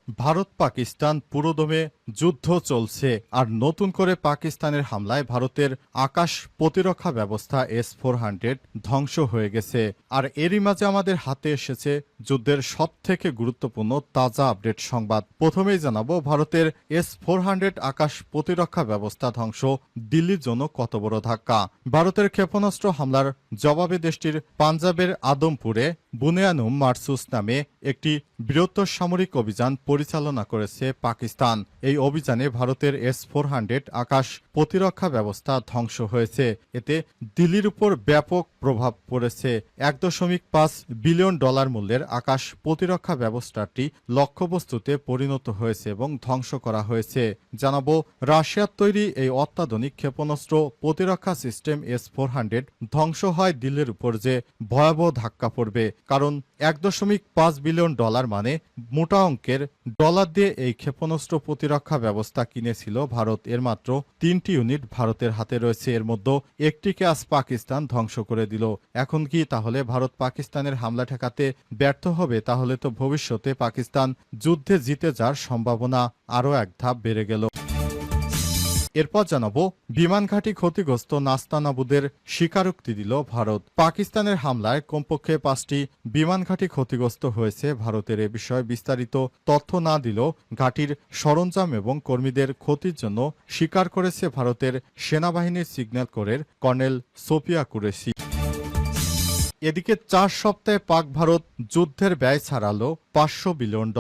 ভারত পাকিস্তান পুরোদমে যুদ্ধ চলছে, আর নতুন করে পাকিস্তানের হামলায় ভারতের আকাশ প্রতিরক্ষা ব্যবস্থা S-400 ধ্বংস হয়ে গেছে। আর এরই মাঝে আমাদের হাতে এসেছে যুদ্ধের সবথেকে গুরুত্বপূর্ণ তাজা আপডেট সংবাদ। প্রথমেই জানাবো ভারতের S-400 আকাশ প্রতিরক্ষা ব্যবস্থা ধ্বংস দিল্লির জন্য কত বড় ধাক্কা। ভারতের ক্ষেপণাস্ত্র হামলার জবাবে দেশটির পাঞ্জাবের আদমপুরে বুনেয়ানুম মারসুস নামে একটি বৃহত্তর সামরিক অভিযান পরিচালনা করেছে পাকিস্তান। এই অভিযানে ভারতের S-400 আকাশ প্রতিরক্ষা ব্যবস্থা ধ্বংস হয়েছে। এতে দিল্লির উপর ব্যাপক প্রভাব পড়েছে। $1.5 বিলিয়ন মূল্যের আকাশ প্রতিরক্ষা ব্যবস্থাটি লক্ষ্যবস্তুতে পরিণত হয়েছে এবং ধ্বংস করা হয়েছে। জানাবো রাশিয়ার তৈরি এই অত্যাধুনিক ক্ষেপণাস্ত্র প্রতিরক্ষা সিস্টেম S-400 ধ্বংস হয় দিল্লির উপর যে ভয়াবহ ধাক্কা পড়বে, কারণ $1.5 বিলিয়ন মানে মোটা অঙ্কের ডলার দিয়ে এই ক্ষেপণাস্ত্র প্রতিরক্ষা ব্যবস্থা কিনেছিল ভারত। এর মাত্র 3টি ইউনিট ভারতের হাতে রয়েছে, এর মধ্যে একটিকে আজ পাকিস্তান ধ্বংস করে দিল। এখন কি তাহলে ভারত পাকিস্তানের হামলা ঠেকাতে ব্যর্থ হবে? তাহলে তো ভবিষ্যতে পাকিস্তান যুদ্ধে জিতে যাওয়ার সম্ভাবনা আরও এক ধাপ বেড়ে গেল। এরপর জানাবো বিমান ঘাঁটি ক্ষতিগ্রস্ত নাস্তানাবুদের স্বীকারোক্তি দিল ভারত। পাকিস্তানের হামলায় কমপক্ষে 5টি বিমান ঘাঁটি ক্ষতিগ্রস্ত হয়েছে ভারতের। এ বিষয়ে বিস্তারিত তথ্য না দিলেও ঘাঁটির সরঞ্জাম এবং কর্মীদের ক্ষতির জন্য স্বীকার করেছে ভারতের সেনাবাহিনীর সিগন্যাল কোরের কর্নেল সোফিয়া কুরেশি। এদিকে 4 সপ্তাহে পাক ভারত যুদ্ধের ব্যয় ছাড়ালো $500 বিলিয়ন।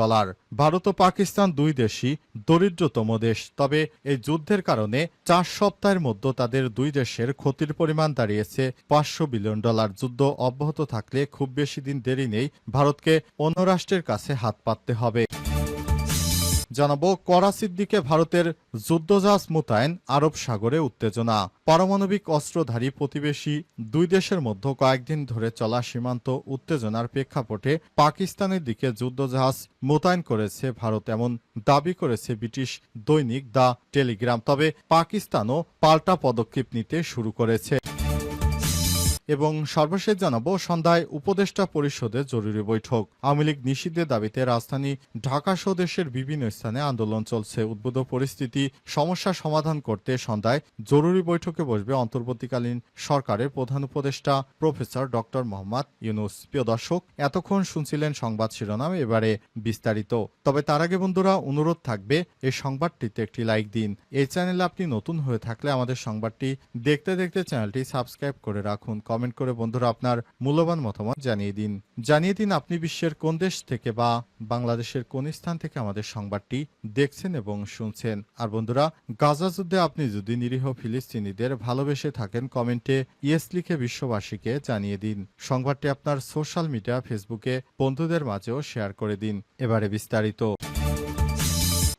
ভারত ও পাকিস্তান দুই দেশই দরিদ্রতম দেশ, তবে এই যুদ্ধের কারণে 4 সপ্তাহের মধ্যে তাদের দুই দেশের ক্ষতির পরিমাণ দাঁড়িয়েছে $500 বিলিয়ন। যুদ্ধ অব্যাহত থাকলে খুব বেশি দিন দেরি নেই, ভারতকে অন্য রাষ্ট্রের কাছে হাত পাততে হবে। জানাবো করাচির দিকে ভারতের যুদ্ধজাহাজ মোতায়েন, আরব সাগরে উত্তেজনা। পারমাণবিক অস্ত্রধারী প্রতিবেশী দুই দেশের মধ্যে কয়েকদিন ধরে চলা সীমান্ত উত্তেজনার প্রেক্ষাপটে পাকিস্তানের দিকে যুদ্ধজাহাজ মোতায়েন করেছে ভারত, এমন দাবি করেছে ব্রিটিশ দৈনিক দ্য টেলিগ্রাম। তবে পাকিস্তানও পাল্টা পদক্ষেপ নিতে শুরু করেছে। এবং সর্বশেষ জানাবো সন্ধ্যায় উপদেষ্টা পরিষদের জরুরি বৈঠক। আওয়ামী লীগ নিষিদ্ধের দাবিতে রাজধানী ঢাকা সহ দেশের বিভিন্ন স্থানে আন্দোলন চলছে। উদ্ভূত পরিস্থিতি সমস্যা সমাধান করতে সন্ধ্যায় জরুরি বৈঠকে বসবে অন্তর্বর্তীকালীন সরকারের প্রধান উপদেষ্টা প্রফেসর ডক্টর মোহাম্মদ ইউনূস। প্রিয় দর্শক, এতক্ষণ শুনছিলেন সংবাদ শিরোনাম, এবারে বিস্তারিত। তবে তার আগে বন্ধুরা অনুরোধ থাকবে এই সংবাদটিতে একটি লাইক দিন। এই চ্যানেলে আপনি নতুন হয়ে থাকলে আমাদের সংবাদটি দেখতে দেখতে চ্যানেলটি সাবস্ক্রাইব করে রাখুন। কমেন্ট করে বন্ধুরা আপনার মূল্যবান মতামত জানিয়ে দিন আপনি বিশ্বের কোন দেশ থেকে বা বাংলাদেশের কোন স্থান থেকে আমাদের সংবাদটি দেখছেন এবং শুনছেন। আর বন্ধুরা, গাজা যুদ্ধে আপনি যদি নিরীহ ফিলিস্তিনিদের ভালোবেসে থাকেন, কমেন্টে ইয়েস লিখে বিশ্ববাসীকে জানিয়ে দিন। সংবাদটি আপনার সোশ্যাল মিডিয়া ফেসবুকে বন্ধুদের মাঝেও শেয়ার করে দিন। এবারে বিস্তারিত।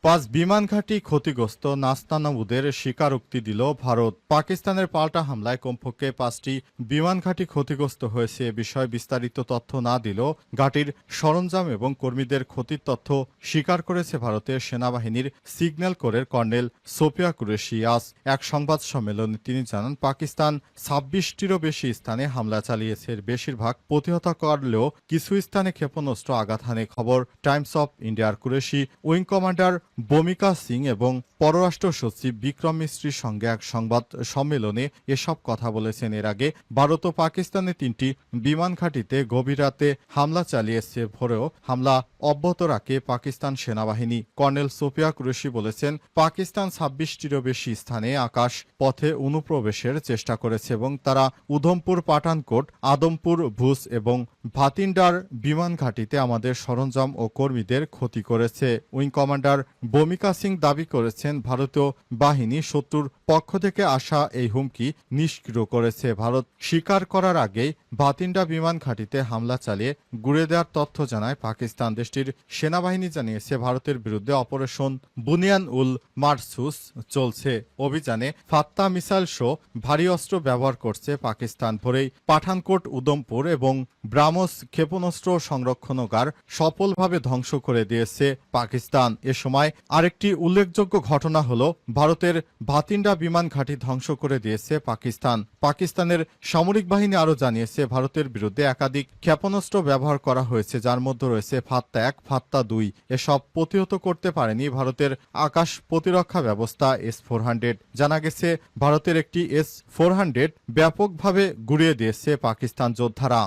5 বিমান ঘাঁটি ক্ষতিগ্রস্ত, নাস্তানাবুদের স্বীকারোক্তি দিল ভারত। পাকিস্তানের পাল্টা হামলায় কমপক্ষে 5টি বিমান ঘাঁটি ক্ষতিগ্রস্ত হয়েছে। এ বিষয়ে বিস্তারিত তথ্য না দিলেও ঘাঁটির সরঞ্জাম এবং কর্মীদের ক্ষতির তথ্য স্বীকার করেছে ভারতের সেনাবাহিনীর সিগন্যাল কোরের কর্নেল সোফিয়া কুরেশি। আজ এক সংবাদ সম্মেলনে তিনি জানান, পাকিস্তান 26টিরও বেশি স্থানে হামলা চালিয়েছে। বেশিরভাগ প্রতিহত করলেও কিছু স্থানে ক্ষেপণাস্ত্র আঘাত হানে। খবর টাইমস অফ ইন্ডিয়ার। কুরেশি উইং কমান্ডার বমিকা সিং এবং পররাষ্ট্র সচিব বিক্রম মিস্ত্রির সঙ্গে এক সংবাদ সম্মেলনে এসব কথা বলেছেন। এর আগে ভারত ও পাকিস্তানের 3টি বিমান ঘাঁটিতে গভীর রাতে হামলা চালিয়েছে। ভোরেও হামলা অব্যাহত রাখে পাকিস্তান সেনাবাহিনী। কর্নেল সোফিয়া কুরেশি বলেছেন, পাকিস্তান 26টিরও বেশি স্থানে আকাশ পথে অনুপ্রবেশের চেষ্টা করেছে এবং তারা উধমপুর, পাঠানকোট, আদমপুর, ভুজ এবং ভাতিন্ডার বিমান ঘাঁটিতে আমাদের সরঞ্জাম ও কর্মীদের ক্ষতি করেছে। উইং কমান্ডার বমিকা সিং দাবি করেছেন, ভারতীয় বাহিনী শত্রুর পক্ষ থেকে আসা এই হুমকি নিষ্ক্রিয় করেছে। ভারত স্বীকার করার আগেই ভাতিন্ডা বিমান ঘাঁটিতে হামলা চালিয়ে গুড়ে দেওয়ার তথ্য জানায় পাকিস্তান। দেশটির সেনাবাহিনী জানিয়েছে, ভারতের বিরুদ্ধে অপারেশন বুনিয়ান উল মারসুস চলছে। অভিযানে ফাত্তা মিসাইল সহ ভারী অস্ত্র ব্যবহার করছে পাকিস্তান। ভোরেই পাঠানকোট, উধমপুর এবং ব্রাহ্মস ক্ষেপণাস্ত্র সংরক্ষণাগার সফলভাবে ধ্বংস করে দিয়েছে পাকিস্তান। এ সময় আরেকটি উল্লেখযোগ্য ঘটনা হলো ভারতের ভাতিন্ডা বিমান ঘাঁটি ধ্বংস করে দিয়েছে পাকিস্তান। পাকিস্তানের সামরিক বাহিনী আরও জানিয়েছে ভারতের বিরুদ্ধে একাধিক ক্ষেপণাস্ত্র ব্যবহার করা হয়েছে, যার মধ্যে রয়েছে ফাত্তা-1, ফাত্তা-2। এসব প্রতিহত করতে পারেনি ভারতের আকাশ প্রতিরক্ষা ব্যবস্থা S-400। জানা গেছে ভারতের একটি S-400 ব্যাপকভাবে গুঁড়িয়ে দিয়েছে পাকিস্তান যোদ্ধারা।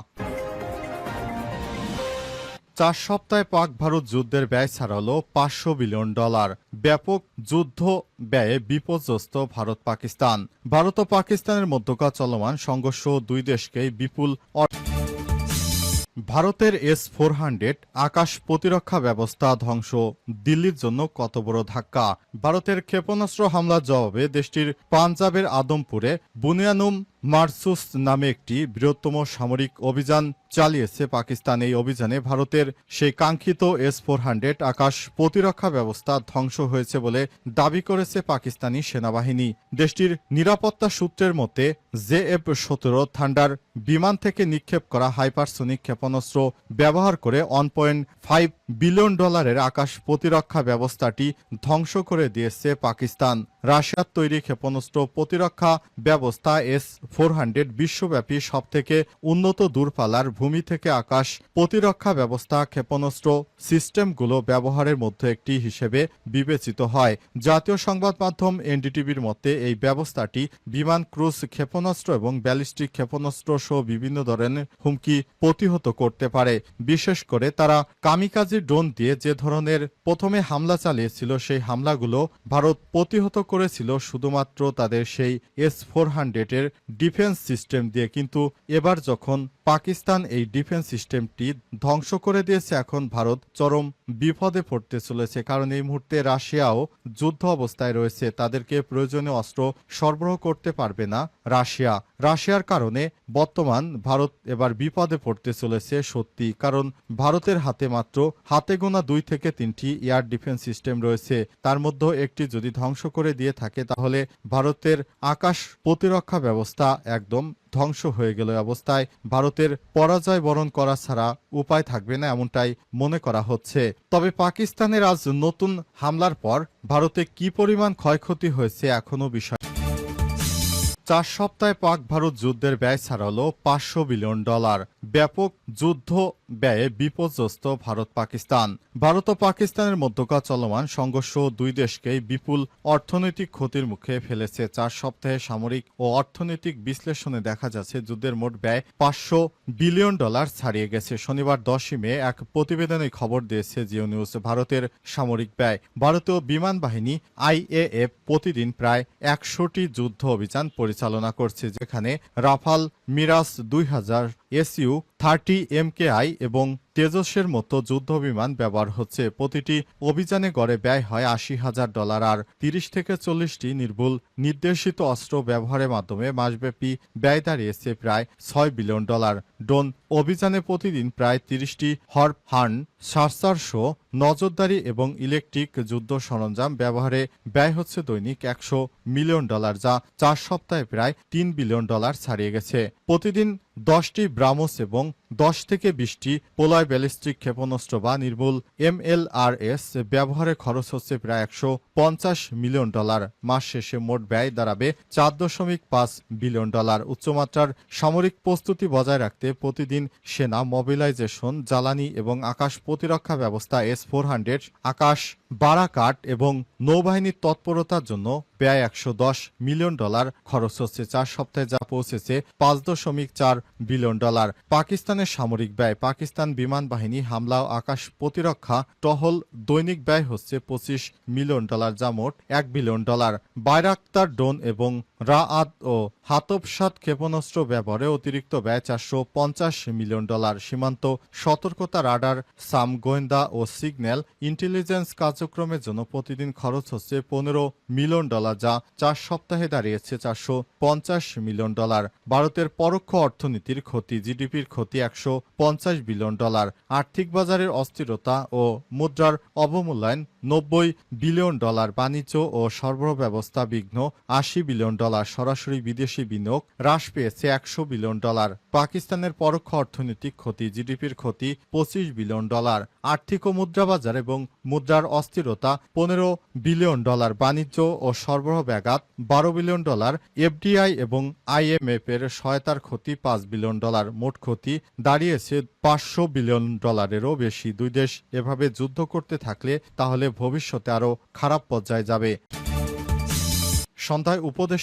4 সপ্তাহে পাক ভারত যুদ্ধের ব্যয় ছাড়ালো $500 বিলিয়ন। ব্যাপক যুদ্ধ ব্যয়ে বিপর্যস্ত ভারত পাকিস্তান। ভারত ও পাকিস্তানের মধ্যকার চলমান সংঘর্ষ দুই দেশকেই বিপুল ভারতের S-400 আকাশ প্রতিরক্ষা ব্যবস্থা ধ্বংস দিল্লির জন্য কত বড় ধাক্কা। ভারতের ক্ষেপণাস্ত্র হামলার জবাবে দেশটির পাঞ্জাবের আদমপুরে বুনিয়ানুম মারসুস নামে একটি বৃহত্তম সামরিক অভিযান চালিয়েছে পাকিস্তান। এই অভিযানে ভারতের সেই কাঙ্ক্ষিত S-400 আকাশ প্রতিরক্ষা ব্যবস্থা ধ্বংস হয়েছে বলে দাবি করেছে পাকিস্তানি সেনাবাহিনী। দেশটির নিরাপত্তা সূত্রের মতে JF-17 থান্ডার বিমান থেকে নিক্ষেপ করা হাইপারসোনিক ক্ষেপণাস্ত্র ব্যবহার করে $1.5 বিলিয়ন আকাশ প্রতিরক্ষা ব্যবস্থাটি ধ্বংস করে দিয়েছে পাকিস্তান। রাশিয়ার তৈরি ক্ষেপণাস্ত্র প্রতিরক্ষা ব্যবস্থা S-400 বিশ্বব্যাপী সবথেকে উন্নত দূরপাল্লার ভূমি থেকে আকাশ প্রতিরক্ষা ব্যবস্থা ক্ষেপণাস্ত্র সিস্টেমগুলো ব্যবহারের মধ্যে একটি হিসেবে বিবেচিত হয়। জাতীয় সংবাদ মাধ্যম NDTVর মতে এই ব্যবস্থাটি বিমান, ক্রুজ ক্ষেপণাস্ত্র এবং ব্যালিস্টিক ক্ষেপণাস্ত্র সহ বিভিন্ন ধরনের হুমকি প্রতিহত করতে পারে। বিশেষ করে তারা কামিকাজি ড্রোন দিয়ে যে ধরনের প্রথমে হামলা চালিয়েছিল, সেই হামলাগুলো ভারত প্রতিহত করেছিল শুধুমাত্র তাদের সেই S-400 এর ডিফেন্স সিস্টেম দিয়ে। কিন্তু এবার যখন পাকিস্তান এই ডিফেন্স সিস্টেমটি ধ্বংস করে দিয়েছে, এখন ভারত চরম বিপদে পড়তে চলেছে। কারণ এই মুহূর্তে রাশিয়াও যুদ্ধ অবস্থায় রয়েছে, তাদেরকে প্রয়োজনীয় অস্ত্র সরবরাহ করতে পারবে না রাশিয়ার কারণে বর্তমান ভারত এবার বিপদে পড়তে চলেছে সত্যি। কারণ ভারতের হাতে গোনা 2 থেকে 3টি এয়ার ডিফেন্স সিস্টেম রয়েছে, তার মধ্যে একটি যদি ধ্বংস করে দিয়ে থাকে তাহলে ভারতের আকাশ প্রতিরক্ষা ব্যবস্থা একদম ধ্বংস হয়ে গেল। অবস্থায় ভারতের পরাজয় বরণ করা ছাড়া উপায় থাকবে না, এমনটাই মনে করা হচ্ছে। তবে পাকিস্তানের আজ নতুন হামলার পর ভারতে কি পরিমাণ ক্ষয়ক্ষতি হয়েছে এখনো বিষয়। 4 সপ্তাহে পাক ভারত যুদ্ধের ব্যয় ছাড়ালো $500 বিলিয়ন। ব্যাপক যুদ্ধ ব্যয়ে বিপর্যস্ত ভারত পাকিস্তান। ভারত ও পাকিস্তানের মধ্যকার চলমান সংঘর্ষ দুই দেশকেই বিপুল অর্থনৈতিক ক্ষতির মুখে ফেলেছে। 4 সপ্তাহে সামরিক ও অর্থনৈতিক বিশ্লেষণে দেখা যাচ্ছে যুদ্ধের মোট ব্যয় $500 বিলিয়ন ছাড়িয়ে গেছে। শনিবার 10ই মে এক প্রতিবেদনে খবর দিয়েছে জিও নিউজ। ভারতের সামরিক ব্যয়, ভারতীয় বিমান বাহিনী IAF প্রতিদিন প্রায় 100টি যুদ্ধ অভিযান পরিচালনা করছে, যেখানে রাফাল, মিরাজ 2000, Su-30 MKI এবং তেজসের মতো যুদ্ধ বিমান ব্যবহার হচ্ছে। প্রতিটি অভিযানে গড়ে ব্যয় হয় $80,000 আর 30 থেকে 40টি নির্ভুল নির্দেশিত অস্ত্র ব্যবহারের মাধ্যমে মাসব্যাপী ব্যয় দাঁড়িয়েছে প্রায় $6 বিলিয়ন। ড্রোন অভিযানে প্রতিদিন প্রায় 30টি হর্প-হান্ট সার্চারসহ নজরদারি এবং ইলেকট্রিক যুদ্ধ সরঞ্জাম ব্যবহারে ব্যয় হচ্ছে দৈনিক $100 মিলিয়ন, যা 4 সপ্তাহে প্রায় $3 বিলিয়ন ছাড়িয়ে গেছে। প্রতিদিন 10টি ব্রাহ্মস এবং 10 থেকে 20টি পোলয় ব্যালিস্টিক ক্ষেপণাস্ত্র বা নির্মূল MLRS ব্যবহারে খরচ হচ্ছে প্রায় $150 মিলিয়ন। মাস শেষে মোট ব্যয় দাঁড়াবে $4.5 বিলিয়ন। উচ্চমাত্রার সামরিক প্রস্তুতি বজায় রাখতে প্রতিদিন সেনা মোবিলাইজেশন, জ্বালানি এবং আকাশ প্রতিরক্ষা ব্যবস্থা S-400, আকাশ বারাকাট এবং নৌবাহিনীর তৎপরতার জন্য ব্যয় $110 মিলিয়ন খরচ হচ্ছে। 4 সপ্তাহে যা পৌঁছেছে $5.4 বিলিয়ন। পাকিস্তানের সামরিক ব্যয়, পাকিস্তান বিমান বাহিনী হামলা ও আকাশ প্রতিরক্ষা টহল দৈনিক ব্যয় হচ্ছে $25 মিলিয়ন, যা মোট $1 বিলিয়ন। বাইরাক্তার ড্রোন এবং রাআদ ও হাতবসাত ক্ষেপণাস্ত্র ব্যবহারে অতিরিক্ত ব্যয় $450 মিলিয়ন। সীমান্ত সতর্কতা, রাডার, সাম, গোয়েন্দা ও সিগন্যাল ইন্টেলিজেন্স কার্যক্রমের জন্য প্রতিদিন খরচ হচ্ছে $15 মিলিয়ন, যা 4 সপ্তাহে দাঁড়িয়েছে $450 মিলিয়ন। ভারতের পরোক্ষ অর্থনীতির ক্ষতি, জিডিপির ক্ষতি $150 বিলিয়ন। আর্থিক বাজারের অস্থিরতা ও মুদ্রার অবমূল্যায়ন $90 বিলিয়ন। বাণিজ্য ও সরবরাহ ব্যবস্থা বিঘ্ন $80 বিলিয়ন। ডলার, সরাসরি বিদেশি বিনিয়োগ হ্রাস পেয়েছে 100 বিলিয়ন ডলার। পাকিস্তানের পরোক্ষ অর্থনৈতিক ক্ষতি, জিডিপির ক্ষতি 25 বিলিয়ন ডলার, আর্থিক ও মুদ্রা বাজার এবং মুদ্রার অস্থিরতা 15 বিলিয়ন ডলার, বাণিজ্য ও সরবরাহ ব্যাঘাত 12 বিলিয়ন ডলার, এফডিআই এবং আইএমএফ এর সহায়তার ক্ষতি 5 বিলিয়ন ডলার, মোট ক্ষতি দাঁড়িয়েছে 500 বিলিয়ন ডলারেরও বেশি। দুই দেশ এভাবে যুদ্ধ করতে থাকলে তাহলে ভবিষ্যতে আরও খারাপ পর্যায়ে যাবে। সন্ধ্যায় উপদেশ